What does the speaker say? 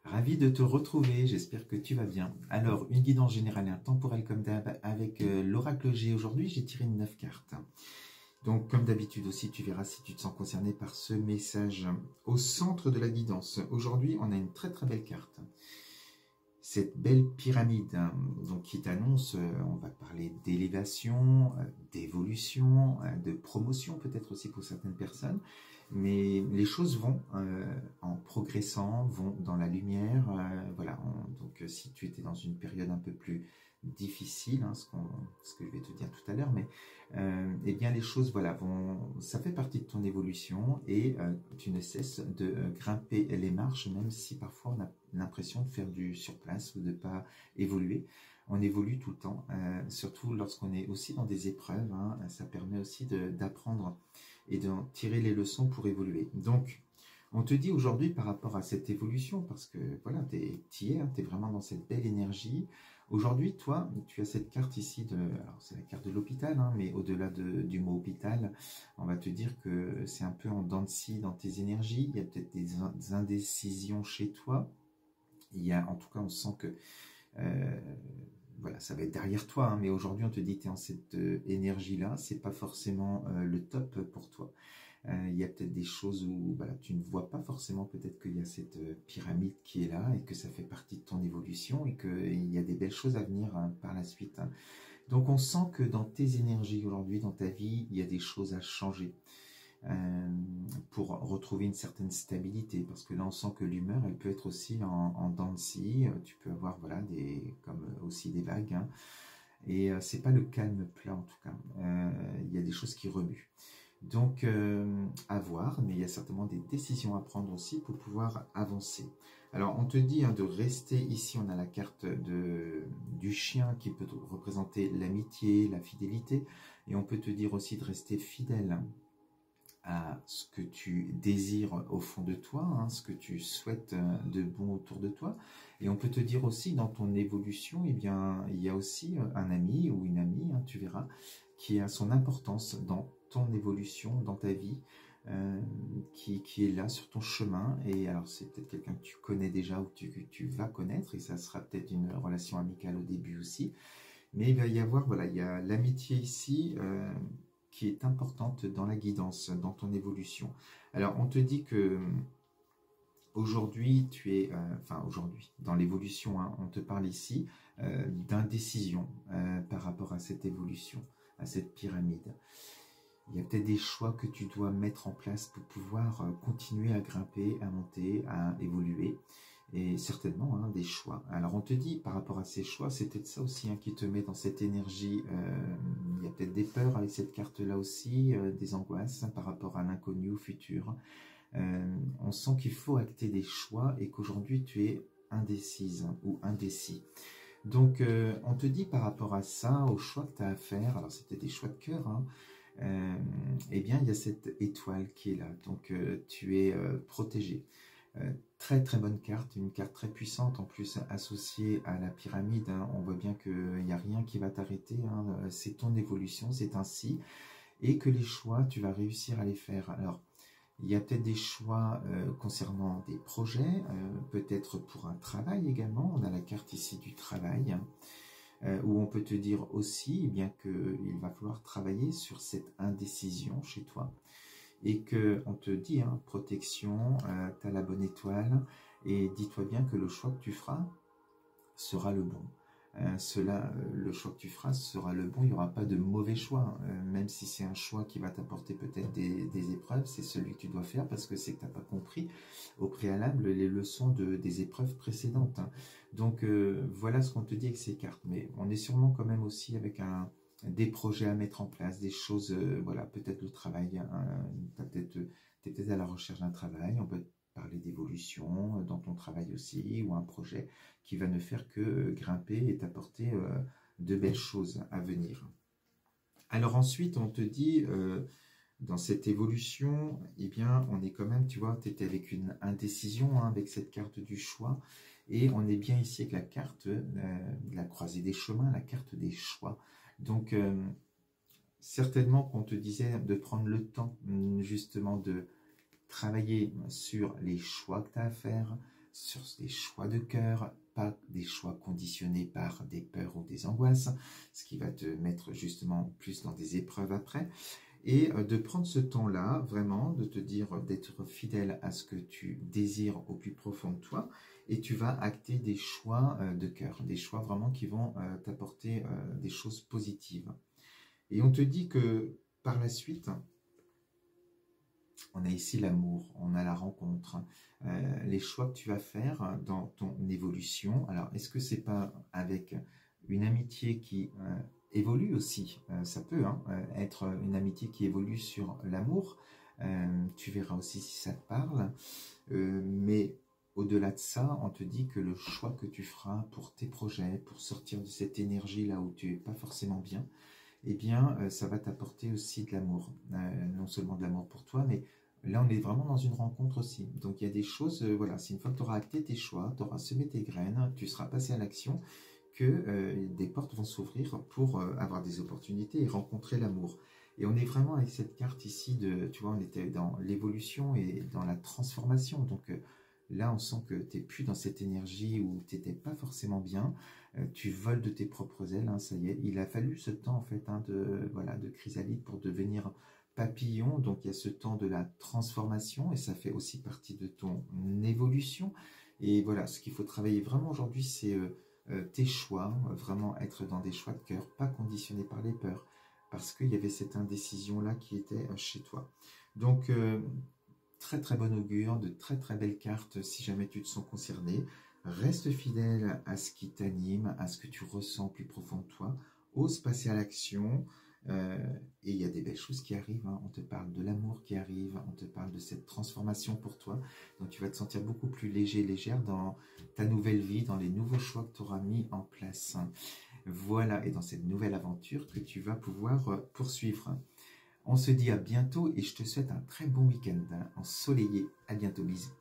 Ravi de te retrouver, j'espère que tu vas bien. Alors, une guidance générale et intemporelle comme d'hab avec l'oracle G. Aujourd'hui, j'ai tiré 9 cartes. Donc, comme d'habitude aussi, tu verras si tu te sens concerné par ce message. Au centre de la guidance, aujourd'hui, on a une très très belle carte. Cette belle pyramide, donc qui t'annonce, on va parler d'élévation, d'évolution, de promotion peut-être aussi pour certaines personnes. Mais les choses vont en progressant, vont dans la lumière. Voilà. Donc si tu étais dans une période un peu plus difficile, hein, ce que je vais te dire tout à l'heure, mais eh bien les choses, voilà, ça fait partie de ton évolution et tu ne cesses de grimper les marches, même si parfois on a l'impression de faire du surplace ou de ne pas évoluer. On évolue tout le temps, surtout lorsqu'on est aussi dans des épreuves, hein, ça permet aussi d'apprendre et d'en tirer les leçons pour évoluer. Donc, on te dit aujourd'hui par rapport à cette évolution, parce que voilà, tu es vraiment dans cette belle énergie. Aujourd'hui, toi, tu as cette carte ici, alors c'est la carte de l'hôpital, hein, mais au-delà du mot hôpital, on va te dire que c'est un peu en dents de scie dans tes énergies. Il y a peut-être des indécisions chez toi. En tout cas, on sent que voilà, ça va être derrière toi, hein, mais aujourd'hui on te dit que tu es en cette énergie-là, c'est pas forcément le top pour toi. Il y a peut-être des choses où voilà, tu ne vois pas forcément, peut-être qu'il y a cette pyramide qui est là et que ça fait partie de ton évolution et qu'il y a des belles choses à venir, hein, par la suite, hein. Donc on sent que dans tes énergies aujourd'hui, dans ta vie, il y a des choses à changer. Pour retrouver une certaine stabilité, parce que là on sent que l'humeur elle peut être aussi en dents de scie, tu peux avoir voilà comme aussi des vagues, hein, et c'est pas le calme plat en tout cas, il y a des choses qui remuent, donc à voir, mais il y a certainement des décisions à prendre aussi pour pouvoir avancer. Alors on te dit, hein, de rester ici, on a la carte du chien qui peut représenter l'amitié, la fidélité, et on peut te dire aussi de rester fidèle à ce que tu désires au fond de toi, hein, ce que tu souhaites de bon autour de toi. Et on peut te dire aussi dans ton évolution, eh bien, il y a aussi un ami ou une amie, hein, tu verras, qui a son importance dans ton évolution, dans ta vie, qui est là sur ton chemin. Et alors c'est peut-être quelqu'un que tu connais déjà ou que tu vas connaître, et ça sera peut-être une relation amicale au début aussi. Mais il va y avoir, voilà, il y a l'amitié ici, qui est importante dans la guidance, dans ton évolution. Alors, on te dit que aujourd'hui, enfin aujourd'hui, dans l'évolution, hein, on te parle ici d'indécision par rapport à cette évolution, à cette pyramide. Il y a peut-être des choix que tu dois mettre en place pour pouvoir continuer à grimper, à monter, à évoluer. Et certainement, hein, des choix. Alors on te dit par rapport à ces choix, c'est peut-être ça aussi, hein, qui te met dans cette énergie. Il y a peut-être des peurs avec cette carte-là aussi, des angoisses, hein, par rapport à l'inconnu au futur. On sent qu'il faut acter des choix et qu'aujourd'hui tu es indécise, hein, ou indécis. Donc on te dit par rapport à ça, aux choix que tu as à faire, alors c'est peut-être des choix de cœur, hein, eh bien il y a cette étoile qui est là, donc tu es protégé. Très très bonne carte, une carte très puissante en plus associée à la pyramide, hein. On voit bien qu'il n'y a rien qui va t'arrêter, hein. C'est ton évolution, c'est ainsi, et que les choix, tu vas réussir à les faire. Alors, il y a peut-être des choix concernant des projets, peut-être pour un travail également, on a la carte ici du travail, où on peut te dire aussi, eh bien qu'il va falloir travailler sur cette indécision chez toi. Et qu'on te dit, hein, protection, tu as la bonne étoile, et dis-toi bien que le choix que tu feras sera le bon. Le choix que tu feras sera le bon, il n'y aura pas de mauvais choix, même si c'est un choix qui va t'apporter peut-être des épreuves, c'est celui que tu dois faire parce que c'est que tu n'as pas compris au préalable les leçons des épreuves précédentes, hein. Donc voilà ce qu'on te dit avec ces cartes, mais on est sûrement quand même aussi avec des projets à mettre en place, des choses, voilà, peut-être le travail, hein, t'es peut-être à la recherche d'un travail, on peut parler d'évolution dans ton travail aussi, ou un projet qui va ne faire que grimper et t'apporter de belles choses à venir. Alors ensuite, on te dit, dans cette évolution, eh bien, on est quand même, tu vois, tu étais avec une indécision, hein, avec cette carte du choix, et on est bien ici avec la carte de la croisée des chemins, la carte des choix. Donc, certainement qu'on te disait de prendre le temps, justement, de travailler sur les choix que tu as à faire, sur des choix de cœur, pas des choix conditionnés par des peurs ou des angoisses, ce qui va te mettre justement plus dans des épreuves après. Et de prendre ce temps-là, vraiment, de te dire d'être fidèle à ce que tu désires au plus profond de toi, et tu vas acter des choix de cœur, des choix vraiment qui vont t'apporter des choses positives. Et on te dit que par la suite, on a ici l'amour, on a la rencontre, les choix que tu vas faire dans ton évolution. Alors, est-ce que c'est pas avec une amitié qui évolue aussi, ça peut être une amitié qui évolue sur l'amour, tu verras aussi si ça te parle, mais au-delà de ça, on te dit que le choix que tu feras pour tes projets, pour sortir de cette énergie là où tu n'es pas forcément bien, eh bien ça va t'apporter aussi de l'amour, non seulement de l'amour pour toi, mais là on est vraiment dans une rencontre aussi, donc il y a des choses, voilà, c'est une fois que tu auras acté tes choix, tu auras semé tes graines, tu seras passé à l'action, que des portes vont s'ouvrir pour avoir des opportunités et rencontrer l'amour. Et on est vraiment avec cette carte ici, tu vois, on était dans l'évolution et dans la transformation. Donc là, on sent que tu n'es plus dans cette énergie où tu n'étais pas forcément bien. Tu voles de tes propres ailes, ça y est. Il a fallu ce temps, en fait, de chrysalide pour devenir papillon. Donc il y a ce temps de la transformation et ça fait aussi partie de ton évolution. Et voilà, ce qu'il faut travailler vraiment aujourd'hui, c'est tes choix, vraiment être dans des choix de cœur, pas conditionnés par les peurs, parce qu'il y avait cette indécision-là qui était chez toi. Donc, très très bon augure, de très très belles cartes si jamais tu te sens concerné. Reste fidèle à ce qui t'anime, à ce que tu ressens plus profond de toi. Ose passer à l'action. Et il y a des belles choses qui arrivent, on te parle de l'amour qui arrive, on te parle de cette transformation pour toi, donc tu vas te sentir beaucoup plus léger, légère dans ta nouvelle vie, dans les nouveaux choix que tu auras mis en place. Voilà, et dans cette nouvelle aventure que tu vas pouvoir poursuivre. On se dit à bientôt et je te souhaite un très bon week-end ensoleillé. À bientôt, bisous.